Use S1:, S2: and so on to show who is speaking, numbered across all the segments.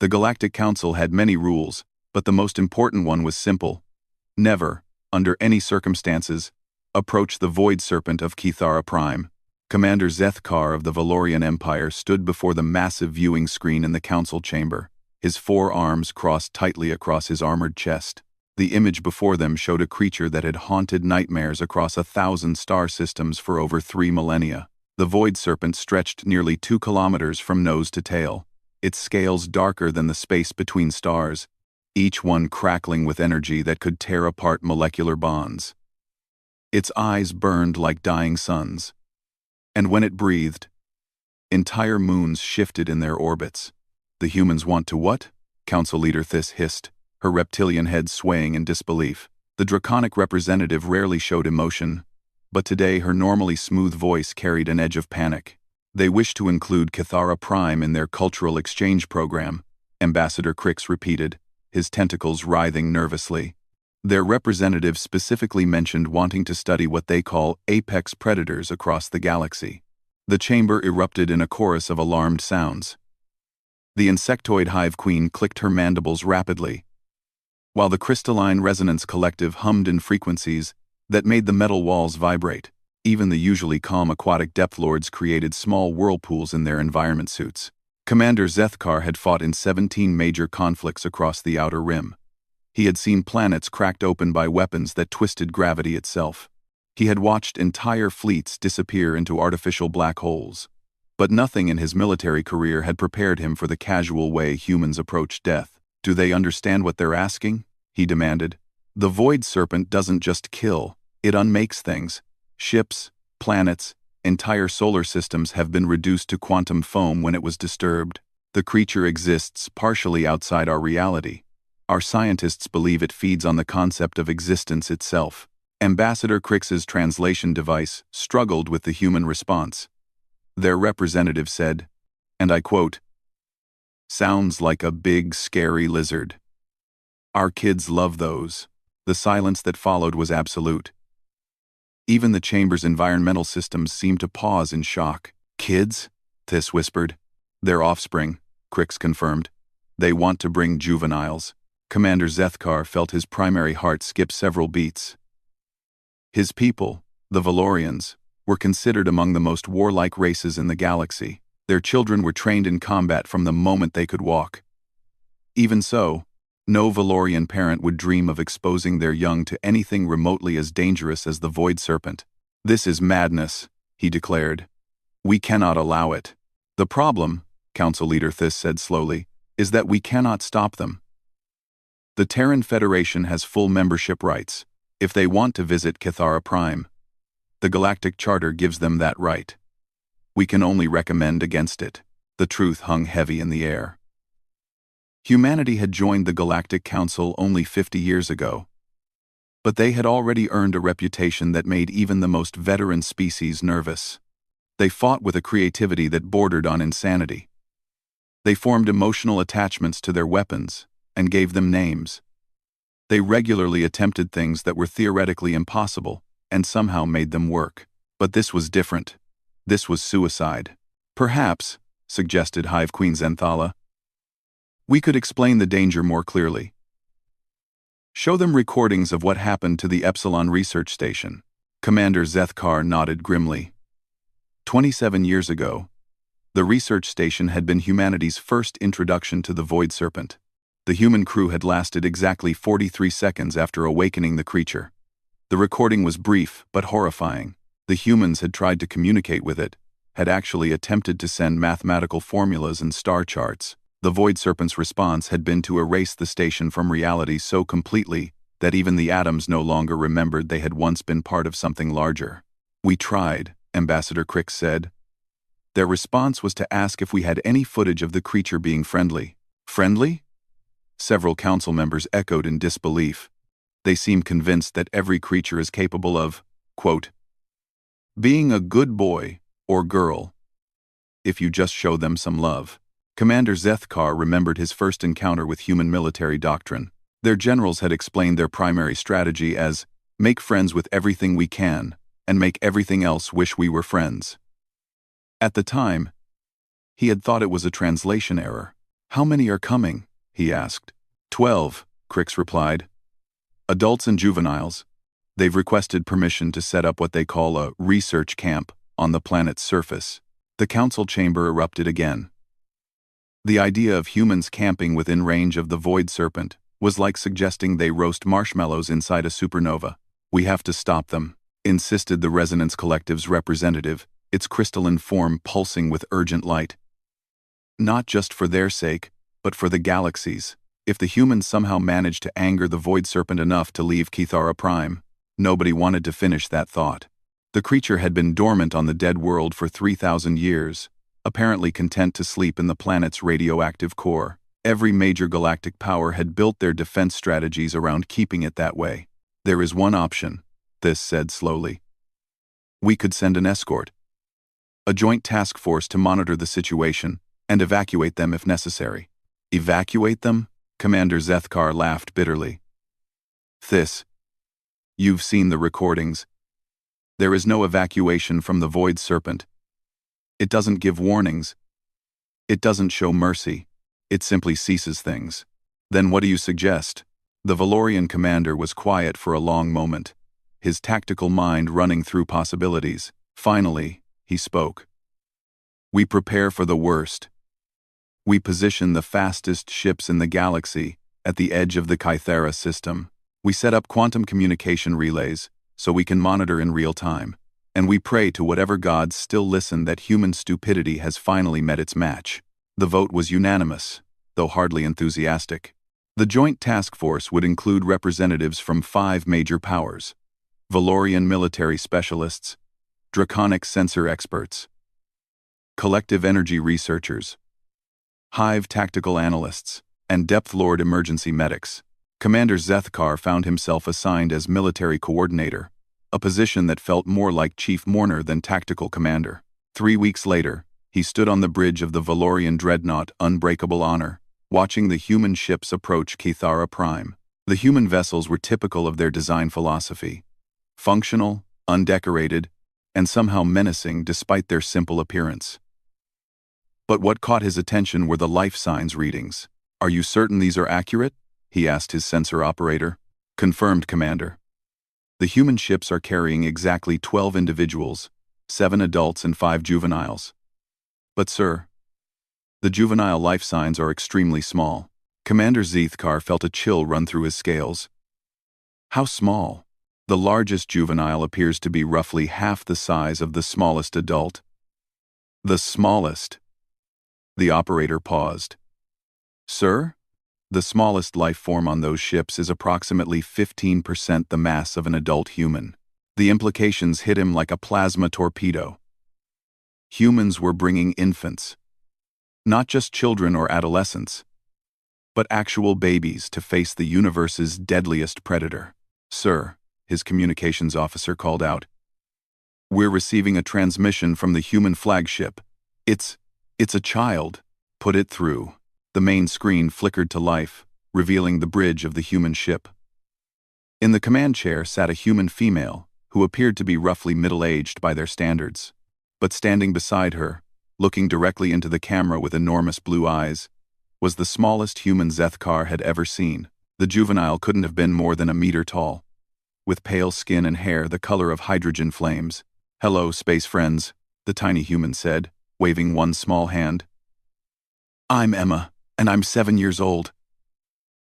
S1: The Galactic Council had many rules, but the most important one was simple. Never, under any circumstances, approach the Void Serpent of Kithara Prime. Commander Zethkar of the Valorian Empire stood before the massive viewing screen in the council chamber, his 4 arms crossed tightly across his armored chest. The image before them showed a creature that had haunted nightmares across 1,000 star systems for over 3 millennia. The Void Serpent stretched nearly 2 kilometers from nose to tail, its scales darker than the space between stars, each one crackling with energy that could tear apart molecular bonds. Its eyes burned like dying suns. And when it breathed, entire moons shifted in their orbits. The humans want to what? Council Leader Thys hissed, her reptilian head swaying in disbelief. The draconic representative rarely showed emotion, but today her normally smooth voice carried an edge of panic. They wish to include Kithara Prime in their cultural exchange program, Ambassador Crix repeated, his tentacles writhing nervously. Their representative specifically mentioned wanting to study what they call apex predators across the galaxy. The chamber erupted in a chorus of alarmed sounds. The insectoid hive queen clicked her mandibles rapidly, while the crystalline resonance collective hummed in frequencies that made the metal walls vibrate. Even the usually calm aquatic depth lords created small whirlpools in their environment suits. Commander Zethkar had fought in 17 major conflicts across the Outer Rim. He had seen planets cracked open by weapons that twisted gravity itself. He had watched entire fleets disappear into artificial black holes. But nothing in his military career had prepared him for the casual way humans approach death. Do they understand what they're asking? He demanded. The Void Serpent doesn't just kill, it unmakes things. Ships, planets, entire solar systems have been reduced to quantum foam when it was disturbed. The creature exists partially outside our reality. Our scientists believe it feeds on the concept of existence itself. Ambassador Crix's translation device struggled with the human response. Their representative said, and I quote, "Sounds like a big, scary lizard. Our kids love those." The silence that followed was absolute. Even the chamber's environmental systems seemed to pause in shock. "Kids?" Thys whispered. "Their offspring," Crix confirmed. "They want to bring juveniles." Commander Zethkar felt his primary heart skip several beats. His people, the Valorians, were considered among the most warlike races in the galaxy. Their children were trained in combat from the moment they could walk. Even so, no Valorian parent would dream of exposing their young to anything remotely as dangerous as the Void Serpent. "This is madness," he declared. "We cannot allow it." "The problem," Council Leader Thys said slowly, "is that we cannot stop them. The Terran Federation has full membership rights. If they want to visit Kithara Prime, the Galactic Charter gives them that right. We can only recommend against it." The truth hung heavy in the air. Humanity had joined the Galactic Council only 50 years ago. But they had already earned a reputation that made even the most veteran species nervous. They fought with a creativity that bordered on insanity. They formed emotional attachments to their weapons and gave them names. They regularly attempted things that were theoretically impossible and somehow made them work. But this was different. This was suicide. "Perhaps," suggested Hive Queen Zenthala, "we could explain the danger more clearly. Show them recordings of what happened to the Epsilon research station." Commander Zethkar nodded grimly. 27 years ago, the research station had been humanity's first introduction to the Void Serpent. The human crew had lasted exactly 43 seconds after awakening the creature. The recording was brief but horrifying. The humans had tried to communicate with it, had actually attempted to send mathematical formulas and star charts. The Void Serpent's response had been to erase the station from reality so completely that even the atoms no longer remembered they had once been part of something larger. "We tried," Ambassador Crix said. "Their response was to ask if we had any footage of the creature being friendly." "Friendly?" Several council members echoed in disbelief. They seemed convinced that every creature is capable of, quote, "being a good boy or girl, if you just show them some love." Commander Zethkar remembered his first encounter with human military doctrine. Their generals had explained their primary strategy as, "make friends with everything we can, and make everything else wish we were friends." At the time, he had thought it was a translation error. How many are coming? He asked. 12, Crix replied. Adults and juveniles. They've requested permission to set up what they call a research camp on the planet's surface. The council chamber erupted again. The idea of humans camping within range of the Void Serpent was like suggesting they roast marshmallows inside a supernova. We have to stop them, insisted the Resonance Collective's representative, its crystalline form pulsing with urgent light. Not just for their sake, but for the galaxy's. If the humans somehow managed to anger the Void Serpent enough to leave Kithara Prime, nobody wanted to finish that thought. The creature had been dormant on the dead world for 3,000 years, apparently content to sleep in the planet's radioactive core. Every major galactic power had built their defense strategies around keeping it that way. There is one option, this said slowly. We could send an escort. A joint task force to monitor the situation and evacuate them if necessary. Evacuate them? Commander Zethkar laughed bitterly. This. You've seen the recordings. There is no evacuation from the Void Serpent. It doesn't give warnings. It doesn't show mercy. It simply ceases things. Then what do you suggest? The Valorian commander was quiet for a long moment, his tactical mind running through possibilities. Finally, he spoke. We prepare for the worst. We position the fastest ships in the galaxy at the edge of the Kythera system. We set up quantum communication relays so we can monitor in real time. And we pray to whatever gods still listen that human stupidity has finally met its match. The vote was unanimous, though hardly enthusiastic. The joint task force would include representatives from 5 major powers: Valorian military specialists, draconic sensor experts, collective energy researchers, Hive tactical analysts, and Depth Lord emergency medics. Commander Zethkar found himself assigned as military coordinator, a position that felt more like chief mourner than tactical commander. 3 weeks later, he stood on the bridge of the Valorian dreadnought Unbreakable Honor, watching the human ships approach Kithara Prime. The human vessels were typical of their design philosophy: functional, undecorated, and somehow menacing despite their simple appearance. But what caught his attention were the life signs readings. Are you certain these are accurate? He asked his sensor operator. Confirmed, Commander. The human ships are carrying exactly 12 individuals, 7 adults and 5 juveniles. But sir, the juvenile life signs are extremely small. Commander Zethkar felt a chill run through his scales. How small? The largest juvenile appears to be roughly half the size of the smallest adult. The smallest. The operator paused. Sir? The smallest life form on those ships is approximately 15% the mass of an adult human. The implications hit him like a plasma torpedo. Humans were bringing infants. Not just children or adolescents, but actual babies to face the universe's deadliest predator. Sir, his communications officer called out. We're receiving a transmission from the human flagship. It's a child. Put it through. The main screen flickered to life, revealing the bridge of the human ship. In the command chair sat a human female, who appeared to be roughly middle-aged by their standards. But standing beside her, looking directly into the camera with enormous blue eyes, was the smallest human Zethkar had ever seen. The juvenile couldn't have been more than a meter tall, with pale skin and hair the color of hydrogen flames. Hello, space friends, the tiny human said, waving one small hand. I'm Emma, and I'm 7 years old.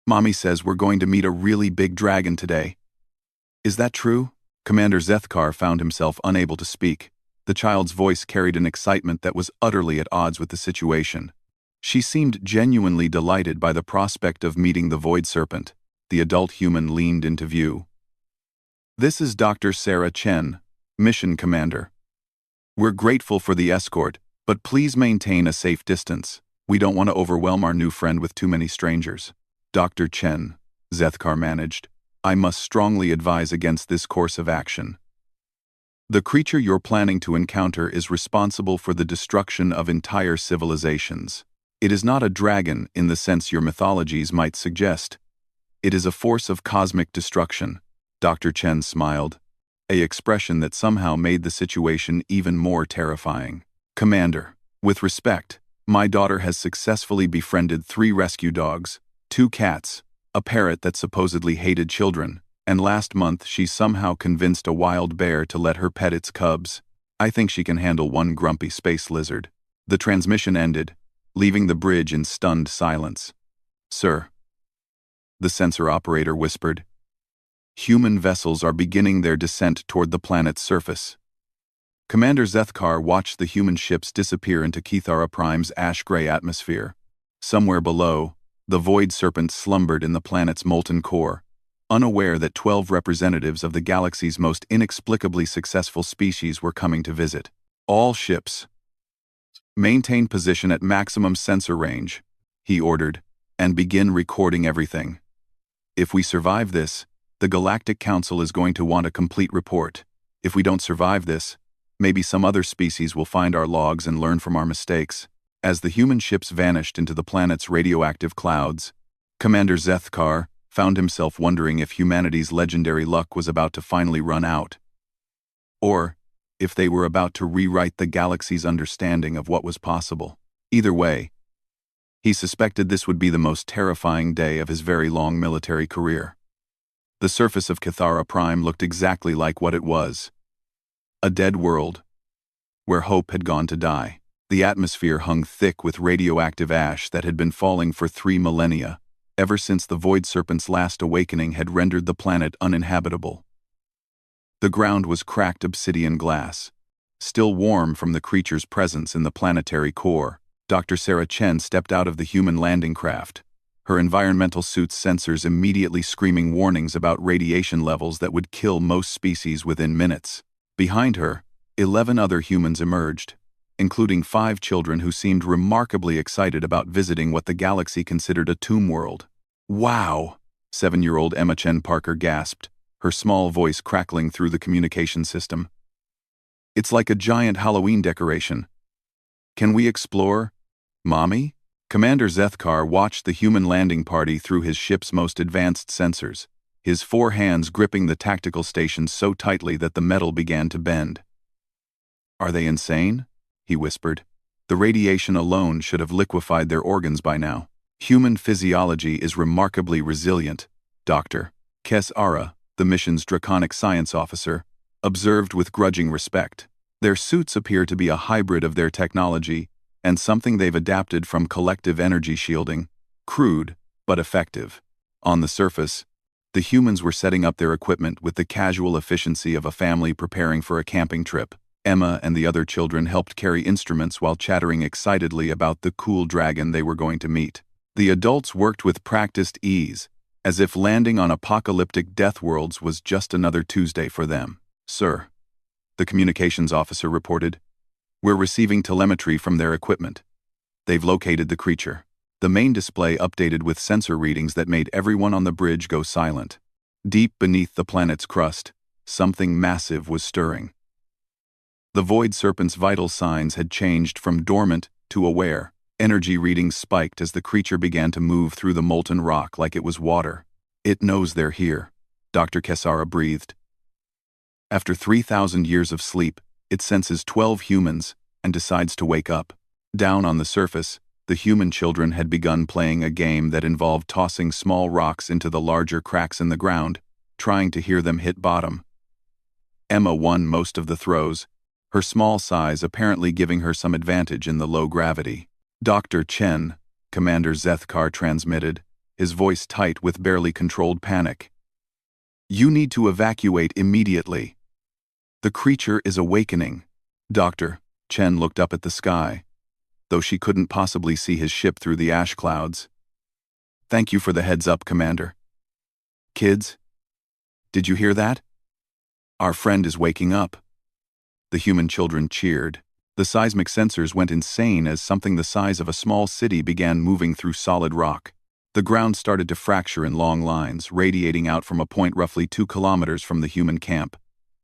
S1: Mommy says we're going to meet a really big dragon today. Is that true? Commander Zethkar found himself unable to speak. The child's voice carried an excitement that was utterly at odds with the situation. She seemed genuinely delighted by the prospect of meeting the Void Serpent. The adult human leaned into view. This is Dr. Sarah Chen, Mission Commander. We're grateful for the escort, but please maintain a safe distance. We don't want to overwhelm our new friend with too many strangers. Dr. Chen, Zethkar managed, I must strongly advise against this course of action. The creature you're planning to encounter is responsible for the destruction of entire civilizations. It is not a dragon in the sense your mythologies might suggest. It is a force of cosmic destruction. Dr. Chen smiled, an expression that somehow made the situation even more terrifying. Commander, with respect, My daughter has successfully befriended 3 rescue dogs, 2 cats, a parrot that supposedly hated children, and last month she somehow convinced a wild bear to let her pet its cubs. I think she can handle one grumpy space lizard. The transmission ended, leaving the bridge in stunned silence. Sir, the sensor operator whispered, human vessels are beginning their descent toward the planet's surface. Commander Zethkar watched the human ships disappear into Kithara Prime's ash-gray atmosphere. Somewhere below, the Void Serpent slumbered in the planet's molten core, unaware that 12 representatives of the galaxy's most inexplicably successful species were coming to visit. All ships, maintain position at maximum sensor range, he ordered, and begin recording everything. If we survive this, the Galactic Council is going to want a complete report. If we don't survive this, maybe some other species will find our logs and learn from our mistakes. As the human ships vanished into the planet's radioactive clouds, Commander Zethkar found himself wondering if humanity's legendary luck was about to finally run out, or if they were about to rewrite the galaxy's understanding of what was possible. Either way, he suspected this would be the most terrifying day of his very long military career. The surface of Kithara Prime looked exactly like what it was. A dead world, where hope had gone to die. The atmosphere hung thick with radioactive ash that had been falling for 3 millennia, ever since the Void Serpent's last awakening had rendered the planet uninhabitable. The ground was cracked obsidian glass, still warm from the creature's presence in the planetary core. Dr. Sarah Chen stepped out of the human landing craft, her environmental suit's sensors immediately screaming warnings about radiation levels that would kill most species within minutes. Behind her, 11 other humans emerged, including 5 children who seemed remarkably excited about visiting what the galaxy considered a tomb world. Wow! 7-year-old Emma Chen Parker gasped, her small voice crackling through the communication system. It's like a giant Halloween decoration. Can we explore, Mommy? Commander Zethkar watched the human landing party through his ship's most advanced sensors, his 4 hands gripping the tactical station so tightly that the metal began to bend. Are they insane? He whispered. The radiation alone should have liquefied their organs by now. Human physiology is remarkably resilient, Dr. Kes Ara, the mission's draconic science officer, observed with grudging respect. Their suits appear to be a hybrid of their technology and something they've adapted from collective energy shielding, crude but effective. On the surface, the humans were setting up their equipment with the casual efficiency of a family preparing for a camping trip. Emma and the other children helped carry instruments while chattering excitedly about the cool dragon they were going to meet. The adults worked with practiced ease, as if landing on apocalyptic death worlds was just another Tuesday for them. Sir, the communications officer reported, we're receiving telemetry from their equipment. They've located the creature. The main display updated with sensor readings that made everyone on the bridge go silent. Deep beneath the planet's crust, something massive was stirring. The Void Serpent's vital signs had changed from dormant to aware. Energy readings spiked as the creature began to move through the molten rock like it was water. It knows they're here, Dr. Kesara breathed. After 3,000 years of sleep, it senses 12 humans and decides to wake up. Down on the surface, the human children had begun playing a game that involved tossing small rocks into the larger cracks in the ground, trying to hear them hit bottom. Emma won most of the throws, her small size apparently giving her some advantage in the low gravity. Dr. Chen, Commander Zethkar transmitted, his voice tight with barely controlled panic. You need to evacuate immediately. The creature is awakening. Dr. Chen looked up at the sky, though she couldn't possibly see his ship through the ash clouds. Thank you for the heads up, Commander. Kids, did you hear that? Our friend is waking up. The human children cheered. The seismic sensors went insane as something the size of a small city began moving through solid rock. The ground started to fracture in long lines, radiating out from a point roughly 2 kilometers from the human camp.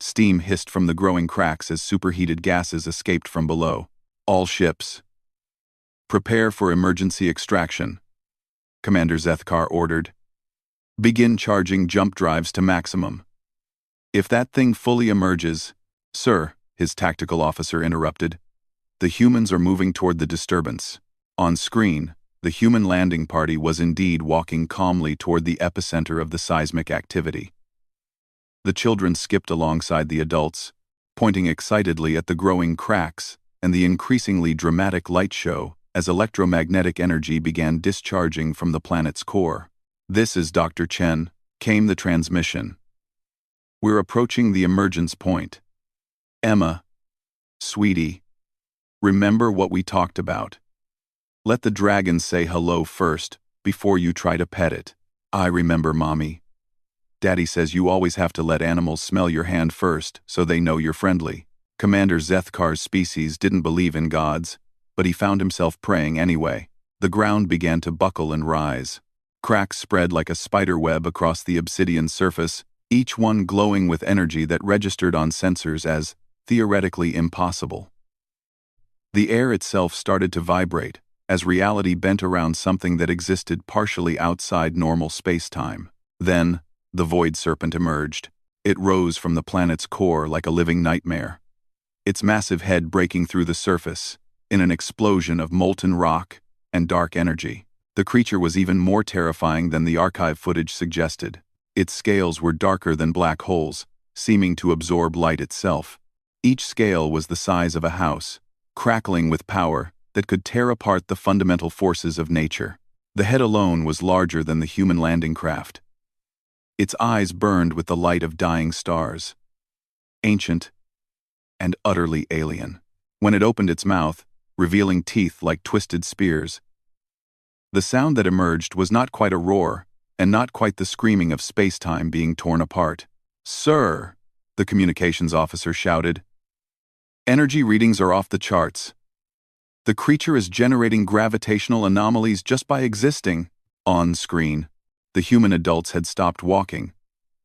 S1: Steam hissed from the growing cracks as superheated gases escaped from below. All ships, prepare for emergency extraction, Commander Zethkar ordered. Begin charging jump drives to maximum. If that thing fully emerges, Sir, his tactical officer interrupted, the humans are moving toward the disturbance. On screen, the human landing party was indeed walking calmly toward the epicenter of the seismic activity. The children skipped alongside the adults, pointing excitedly at the growing cracks and the increasingly dramatic light show as electromagnetic energy began discharging from the planet's core. "This is Dr. Chen," came the transmission. "We're approaching the emergence point. Emma, sweetie, remember what we talked about. Let the dragon say hello first before you try to pet it." "I remember, Mommy. Daddy says you always have to let animals smell your hand first so they know you're friendly." Commander Zethkar's species didn't believe in gods, but he found himself praying anyway. The ground began to buckle and rise. Cracks spread like a spider web across the obsidian surface, each one glowing with energy that registered on sensors as theoretically impossible. The air itself started to vibrate, as reality bent around something that existed partially outside normal space-time. Then, the Void Serpent emerged. It rose from the planet's core like a living nightmare, its massive head breaking through the surface, in an explosion of molten rock and dark energy. The creature was even more terrifying than the archive footage suggested. Its scales were darker than black holes, seeming to absorb light itself. Each scale was the size of a house, crackling with power that could tear apart the fundamental forces of nature. The head alone was larger than the human landing craft. Its eyes burned with the light of dying stars. Ancient and utterly alien. When it opened its mouth, revealing teeth like twisted spears, the sound that emerged was not quite a roar, and not quite the screaming of space-time being torn apart. "Sir," the communications officer shouted, "energy readings are off the charts. The creature is generating gravitational anomalies just by existing." On screen, the human adults had stopped walking,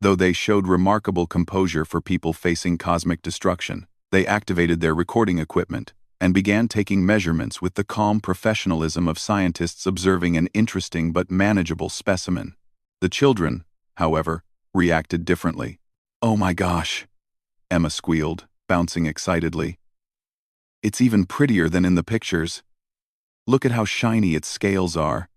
S1: though they showed remarkable composure for people facing cosmic destruction. They activated their recording equipment and began taking measurements with the calm professionalism of scientists observing an interesting but manageable specimen. The children, however, reacted differently. "Oh my gosh," Emma squealed, bouncing excitedly. "It's even prettier than in the pictures. Look at how shiny its scales are.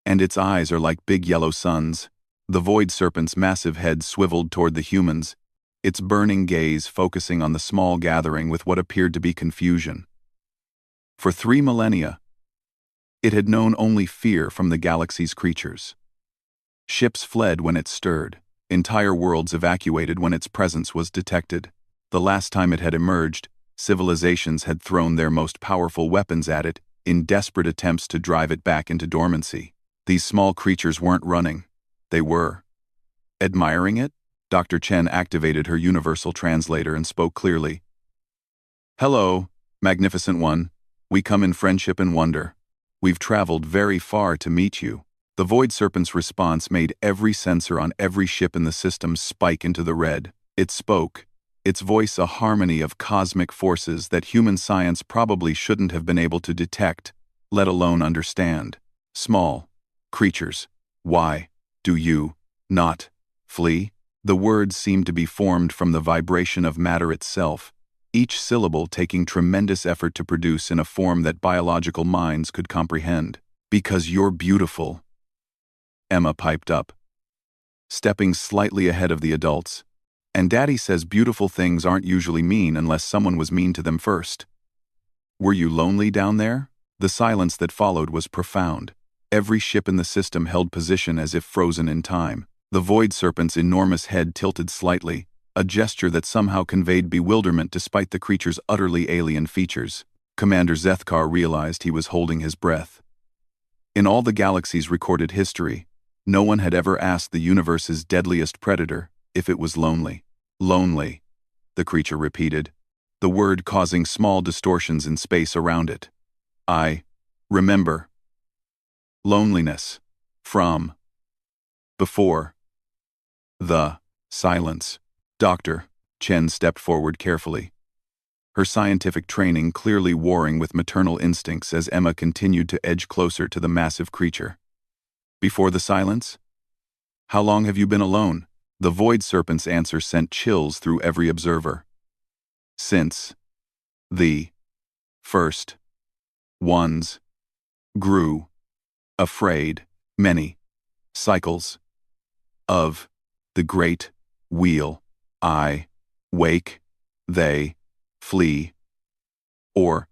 S1: And its eyes are like big yellow suns." The Void Serpent's massive head swiveled toward the humans, its burning gaze focusing on the small gathering with what appeared to be confusion. For 3 millennia, it had known only fear from the galaxy's creatures. Ships fled when it stirred, entire worlds evacuated when its presence was detected. The last time it had emerged, civilizations had thrown their most powerful weapons at it in desperate attempts to drive it back into dormancy. These small creatures weren't running. They were admiring it. Dr. Chen activated her universal translator and spoke clearly. "Hello, magnificent one. We come in friendship and wonder. We've traveled very far to meet you." The Void Serpent's response made every sensor on every ship in the system spike into the red. It spoke, its voice a harmony of cosmic forces that human science probably shouldn't have been able to detect, let alone understand. "Small creatures, why do you not flee?" The words seemed to be formed from the vibration of matter itself, each syllable taking tremendous effort to produce in a form that biological minds could comprehend. "Because you're beautiful," Emma piped up, stepping slightly ahead of the adults. "And Daddy says beautiful things aren't usually mean unless someone was mean to them first." "Were you lonely down there?" The silence that followed was profound. Every ship in the system held position as if frozen in time. The Void Serpent's enormous head tilted slightly, a gesture that somehow conveyed bewilderment despite the creature's utterly alien features. Commander Zethkar realized he was holding his breath. In all the galaxy's recorded history, no one had ever asked the universe's deadliest predator if it was lonely. "Lonely," the creature repeated, the word causing small distortions in space around it. "I remember loneliness from before." The silence. Dr. Chen stepped forward carefully, her scientific training clearly warring with maternal instincts as Emma continued to edge closer to the massive creature. "Before the silence? How long have you been alone?" The Void Serpent's answer sent chills through every observer. "Since the first ones grew, afraid, many cycles of the great wheel. I wake, they flee or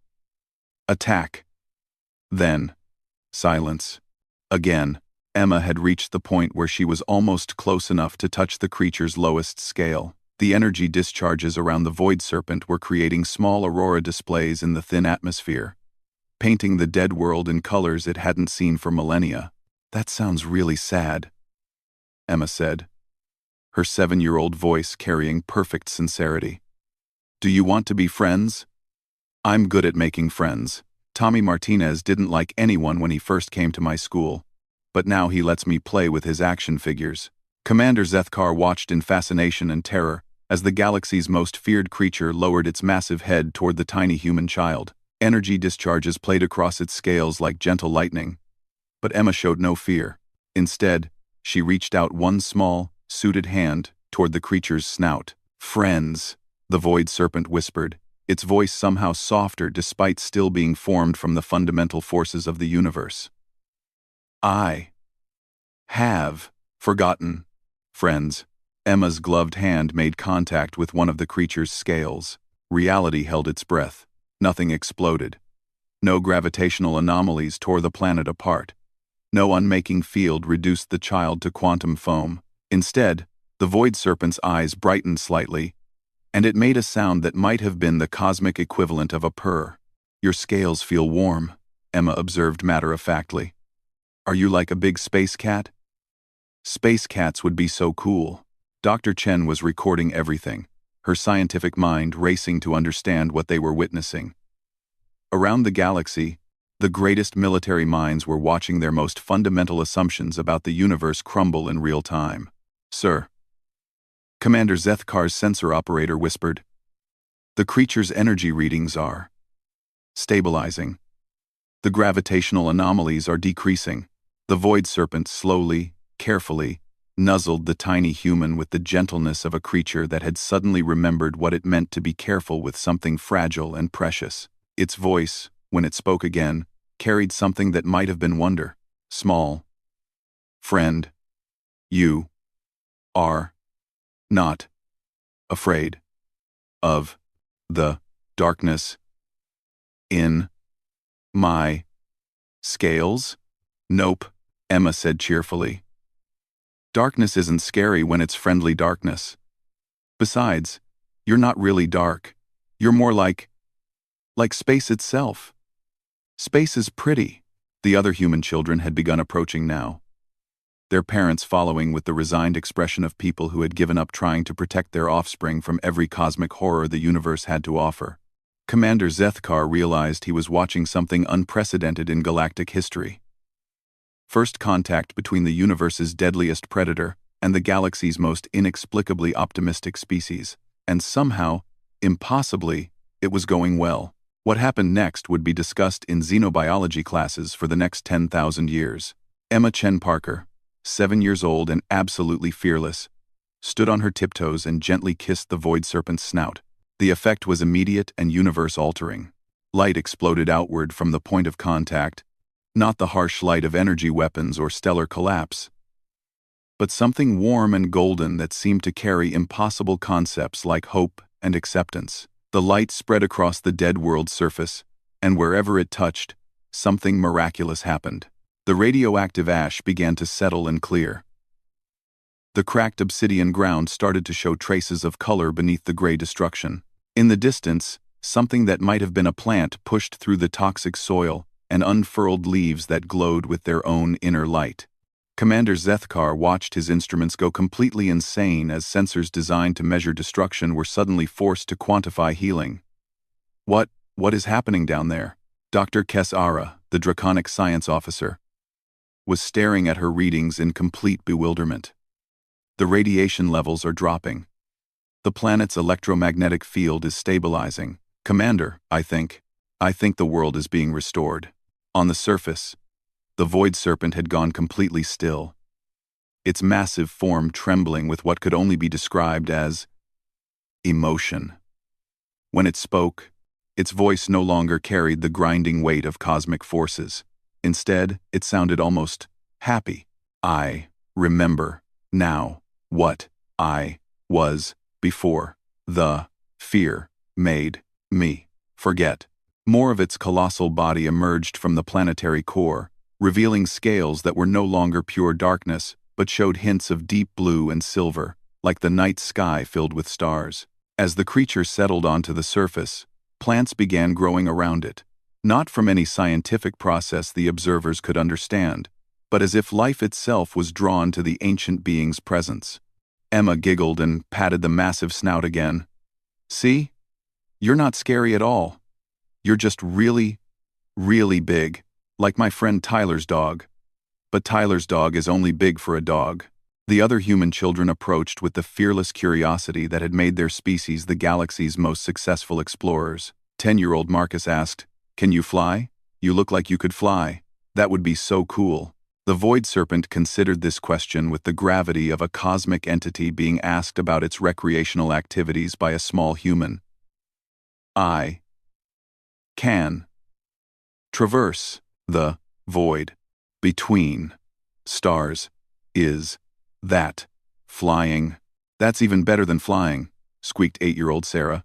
S1: attack. Then silence. Again, Emma had reached the point where she was almost close enough to touch the creature's lowest scale. The energy discharges around the void serpent were creating small aurora displays in the thin atmosphere, painting the dead world in colors it hadn't seen for millennia. "That sounds really sad," Emma said, her 7-year-old voice carrying perfect sincerity. "Do you want to be friends?" "I'm good at making friends. Tommy Martinez didn't like anyone when he first came to my school, but now he lets me play with his action figures." Commander Zethkar watched in fascination and terror as the galaxy's most feared creature lowered its massive head toward the tiny human child. Energy discharges played across its scales like gentle lightning. But Emma showed no fear. Instead, she reached out one small, suited hand toward the creature's snout. "Friends," the void serpent whispered, its voice somehow softer despite still being formed from the fundamental forces of the universe. "I have forgotten, friends." Emma's gloved hand made contact with one of the creature's scales. Reality held its breath. Nothing exploded. No gravitational anomalies tore the planet apart. No unmaking field reduced the child to quantum foam. Instead, the void serpent's eyes brightened slightly, and it made a sound that might have been the cosmic equivalent of a purr. "Your scales feel warm," Emma observed matter-of-factly. "Are you like a big space cat?" Space cats would be so cool. Dr. Chen was recording everything, her scientific mind racing to understand what they were witnessing. Around the galaxy, the greatest military minds were watching their most fundamental assumptions about the universe crumble in real time. "Sir," Commander Zethkar's sensor operator whispered, "the creature's energy readings are stabilizing. The gravitational anomalies are decreasing." The void serpent slowly, carefully, nuzzled the tiny human with the gentleness of a creature that had suddenly remembered what it meant to be careful with something fragile and precious. Its voice, when it spoke again, carried something that might have been wonder. "Small friend, you are not afraid of the darkness in my scales?" "Nope," Emma said cheerfully. "Darkness isn't scary when it's friendly darkness. Besides, you're not really dark. You're more like space itself. Space is pretty." The other human children had begun approaching now, their parents following with the resigned expression of people who had given up trying to protect their offspring from every cosmic horror the universe had to offer. Commander Zethkar realized he was watching something unprecedented in galactic history. First contact between the universe's deadliest predator and the galaxy's most inexplicably optimistic species, and somehow, impossibly, it was going well. What happened next would be discussed in xenobiology classes for the next 10,000 years. Emma Chen Parker, 7 years old and absolutely fearless, stood on her tiptoes and gently kissed the void serpent's snout. The effect was immediate and universe-altering. Light exploded outward from the point of contact, not the harsh light of energy weapons or stellar collapse, but something warm and golden that seemed to carry impossible concepts like hope and acceptance. The light spread across the dead world's surface, and wherever it touched, something miraculous happened. The radioactive ash began to settle and clear. The cracked obsidian ground started to show traces of color beneath the gray destruction. In the distance, something that might have been a plant pushed through the toxic soil and unfurled leaves that glowed with their own inner light. Commander Zethkar watched his instruments go completely insane as sensors designed to measure destruction were suddenly forced to quantify healing. What is happening down there?" Dr. Kesara, the draconic science officer, was staring at her readings in complete bewilderment. "The radiation levels are dropping. The planet's electromagnetic field is stabilizing. Commander, I think the world is being restored." On the surface, the void serpent had gone completely still, its massive form trembling with what could only be described as emotion. When it spoke, its voice no longer carried the grinding weight of cosmic forces. Instead, it sounded almost happy. I remember now what I was before. The fear made me forget. More of its colossal body emerged from the planetary core, revealing scales that were no longer pure darkness, but showed hints of deep blue and silver, like the night sky filled with stars. As the creature settled onto the surface, plants began growing around it, not from any scientific process the observers could understand, but as if life itself was drawn to the ancient being's presence. Emma giggled and patted the massive snout again. See? You're not scary at all. You're just really, really big, like my friend Tyler's dog. But Tyler's dog is only big for a dog. The other human children approached with the fearless curiosity that had made their species the galaxy's most successful explorers. 10-year-old Marcus asked, "Can you fly? You look like you could fly. That would be so cool." The Void Serpent considered this question with the gravity of a cosmic entity being asked about its recreational activities by a small human. I can traverse the void between stars. Is that flying? That's even better than flying, squeaked 8-year-old Sarah.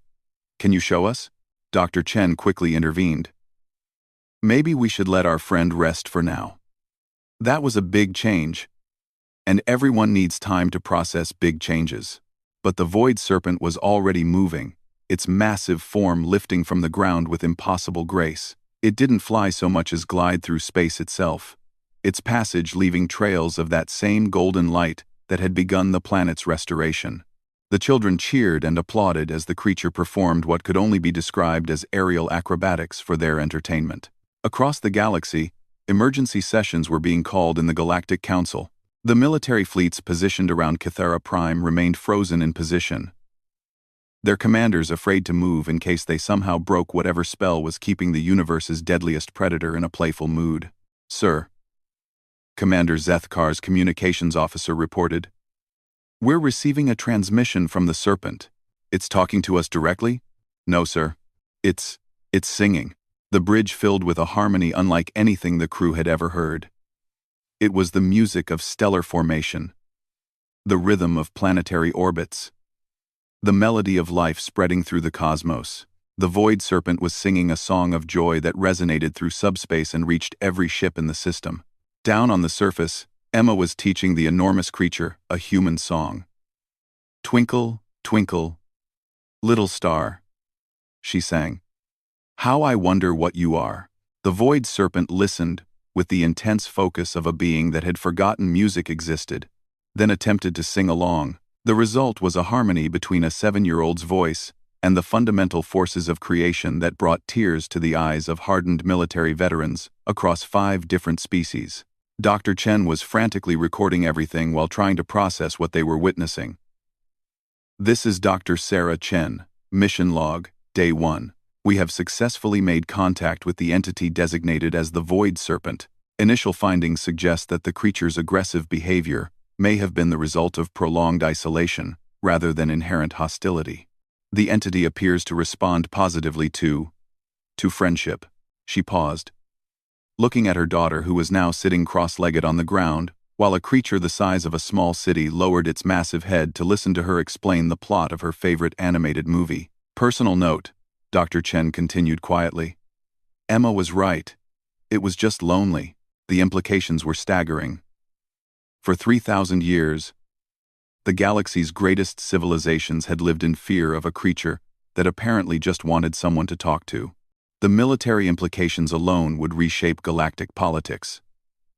S1: Can you show us? Dr. Chen quickly intervened. Maybe we should let our friend rest for now. That was a big change, and everyone needs time to process big changes. But the Void Serpent was already moving, its massive form lifting from the ground with impossible grace. It didn't fly so much as glide through space itself, its passage leaving trails of that same golden light that had begun the planet's restoration. The children cheered and applauded as the creature performed what could only be described as aerial acrobatics for their entertainment. Across the galaxy, emergency sessions were being called in the Galactic Council. The military fleets positioned around Kythera Prime remained frozen in position, their commanders afraid to move in case they somehow broke whatever spell was keeping the universe's deadliest predator in a playful mood. "Sir," Commander Zethkar's communications officer reported, "we're receiving a transmission from the Serpent. It's talking to us directly?" "No, sir. It's singing." The bridge filled with a harmony unlike anything the crew had ever heard. It was the music of stellar formation, the rhythm of planetary orbits, the melody of life spreading through the cosmos. The Void Serpent was singing a song of joy that resonated through subspace and reached every ship in the system. Down on the surface, Emma was teaching the enormous creature a human song. "Twinkle, twinkle, little star," she sang. "How I wonder what you are." The Void Serpent listened with the intense focus of a being that had forgotten music existed, then attempted to sing along. The result was a harmony between a 7-year-old's voice and the fundamental forces of creation that brought tears to the eyes of hardened military veterans across 5 different species. Dr. Chen was frantically recording everything while trying to process what they were witnessing. "This is Dr. Sarah Chen, Mission Log, Day 1. We have successfully made contact with the entity designated as the Void Serpent. Initial findings suggest that the creature's aggressive behavior may have been the result of prolonged isolation rather than inherent hostility. The entity appears to respond positively to friendship." She paused, looking at her daughter who was now sitting cross-legged on the ground, while a creature the size of a small city lowered its massive head to listen to her explain the plot of her favorite animated movie. "Personal note," Dr. Chen continued quietly. "Emma was right. It was just lonely." The implications were staggering. For 3,000 years, the galaxy's greatest civilizations had lived in fear of a creature that apparently just wanted someone to talk to. The military implications alone would reshape galactic politics.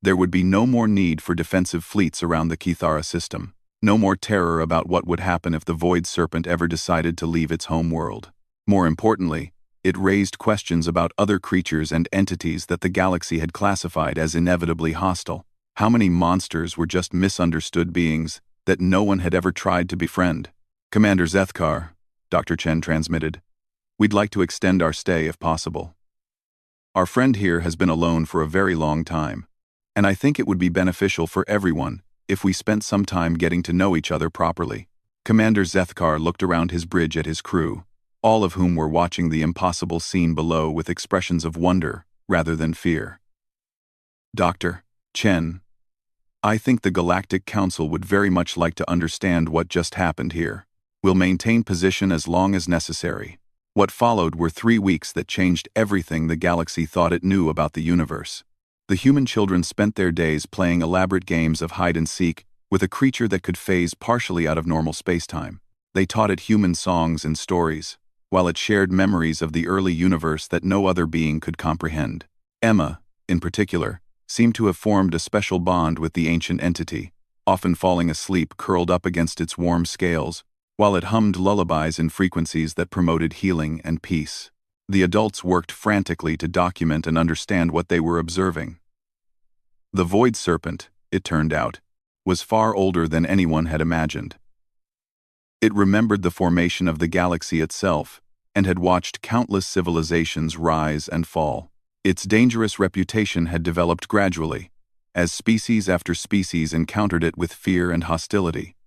S1: There would be no more need for defensive fleets around the Kythera system, no more terror about what would happen if the Void Serpent ever decided to leave its home world. More importantly, it raised questions about other creatures and entities that the galaxy had classified as inevitably hostile. How many monsters were just misunderstood beings that no one had ever tried to befriend? "Commander Zethkar," Dr. Chen transmitted, "we'd like to extend our stay if possible. Our friend here has been alone for a very long time, and I think it would be beneficial for everyone if we spent some time getting to know each other properly." Commander Zethkar looked around his bridge at his crew, all of whom were watching the impossible scene below with expressions of wonder rather than fear. Dr. Chen, I think the Galactic Council would very much like to understand what just happened here. We'll maintain position as long as necessary. What followed were 3 weeks that changed everything the galaxy thought it knew about the universe. The human children spent their days playing elaborate games of hide-and-seek with a creature that could phase partially out of normal spacetime. They taught it human songs and stories, while it shared memories of the early universe that no other being could comprehend. Emma, in particular, seemed to have formed a special bond with the ancient entity, often falling asleep curled up against its warm scales, while it hummed lullabies in frequencies that promoted healing and peace. The adults worked frantically to document and understand what they were observing. The Void Serpent, it turned out, was far older than anyone had imagined. It remembered the formation of the galaxy itself and had watched countless civilizations rise and fall. Its dangerous reputation had developed gradually, as species after species encountered it with fear and hostility,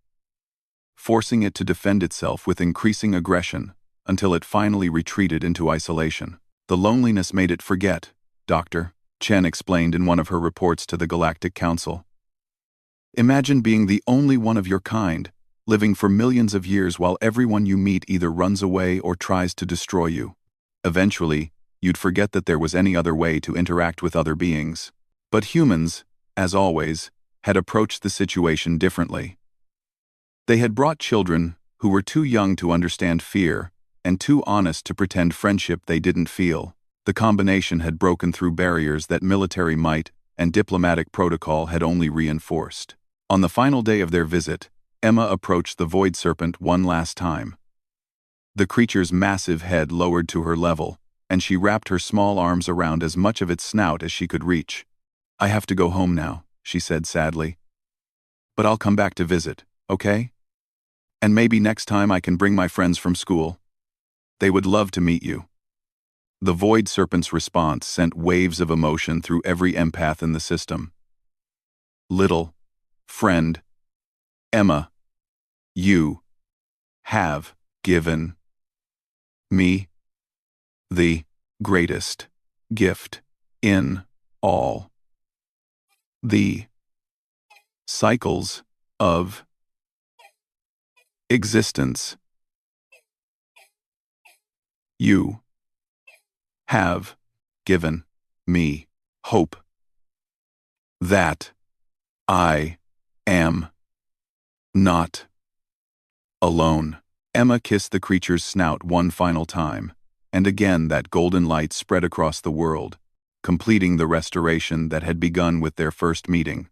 S1: forcing it to defend itself with increasing aggression until it finally retreated into isolation. The loneliness made it forget, Dr. Chen explained in one of her reports to the Galactic Council. Imagine being the only one of your kind, living for millions of years while everyone you meet either runs away or tries to destroy you. Eventually, you'd forget that there was any other way to interact with other beings. But humans, as always, had approached the situation differently. They had brought children who were too young to understand fear and too honest to pretend friendship they didn't feel. The combination had broken through barriers that military might and diplomatic protocol had only reinforced. On the final day of their visit, Emma approached the Void Serpent one last time. The creature's massive head lowered to her level, and she wrapped her small arms around as much of its snout as she could reach. "I have to go home now," she said sadly. "But I'll come back to visit, okay? And maybe next time I can bring my friends from school. They would love to meet you." The Void Serpent's response sent waves of emotion through every empath in the system. "Little friend Emma, you have given me the greatest gift in all the cycles of existence. You have given me hope that I am not alone." Emma kissed the creature's snout one final time, and again that golden light spread across the world, completing the restoration that had begun with their first meeting.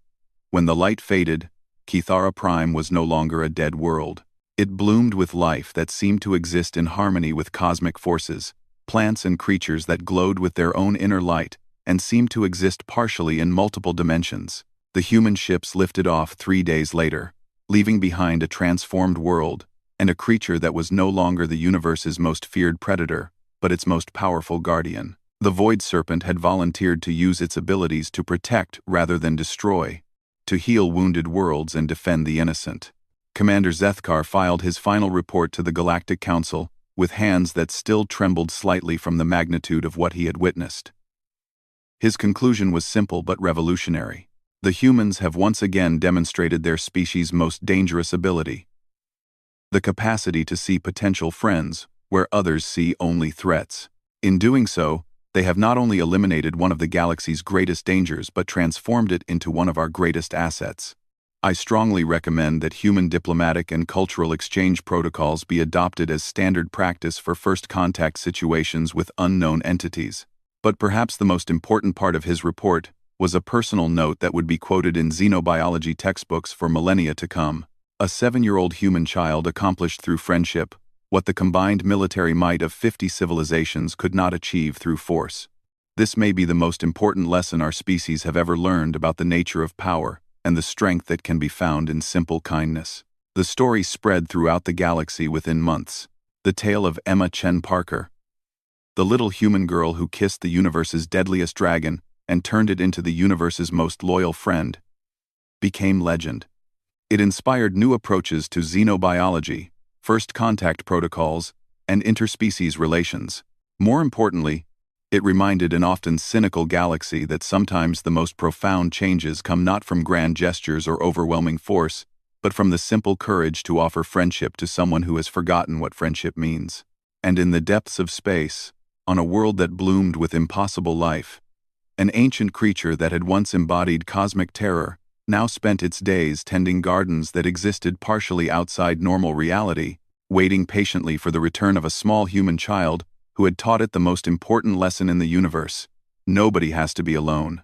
S1: When the light faded, Kithara Prime was no longer a dead world. It bloomed with life that seemed to exist in harmony with cosmic forces, plants and creatures that glowed with their own inner light and seemed to exist partially in multiple dimensions. The human ships lifted off 3 days later, leaving behind a transformed world and a creature that was no longer the universe's most feared predator, but its most powerful guardian. The Void Serpent had volunteered to use its abilities to protect rather than destroy, to heal wounded worlds and defend the innocent. Commander Zethkar filed his final report to the Galactic Council with hands that still trembled slightly from the magnitude of what he had witnessed. His conclusion was simple but revolutionary. The humans have once again demonstrated their species' most dangerous ability: the capacity to see potential friends where others see only threats. In doing so, they have not only eliminated one of the galaxy's greatest dangers but transformed it into one of our greatest assets. I strongly recommend that human diplomatic and cultural exchange protocols be adopted as standard practice for first contact situations with unknown entities. But perhaps the most important part of his report was a personal note that would be quoted in xenobiology textbooks for millennia to come. A 7-year-old human child accomplished through friendship what the combined military might of 50 civilizations could not achieve through force. This may be the most important lesson our species have ever learned about the nature of power and the strength that can be found in simple kindness. The story spread throughout the galaxy within months. The tale of Emma Chen Parker, the little human girl who kissed the universe's deadliest dragon and turned it into the universe's most loyal friend, became legend. It inspired new approaches to xenobiology, first contact protocols, and interspecies relations. More importantly, It reminded an often cynical galaxy that sometimes the most profound changes come not from grand gestures or overwhelming force, but from the simple courage to offer friendship to someone who has forgotten what friendship means. And in the depths of space, on a world that bloomed with impossible life, an ancient creature that had once embodied cosmic terror now spent its days tending gardens that existed partially outside normal reality, waiting patiently for the return of a small human child who had taught it the most important lesson in the universe: nobody has to be alone.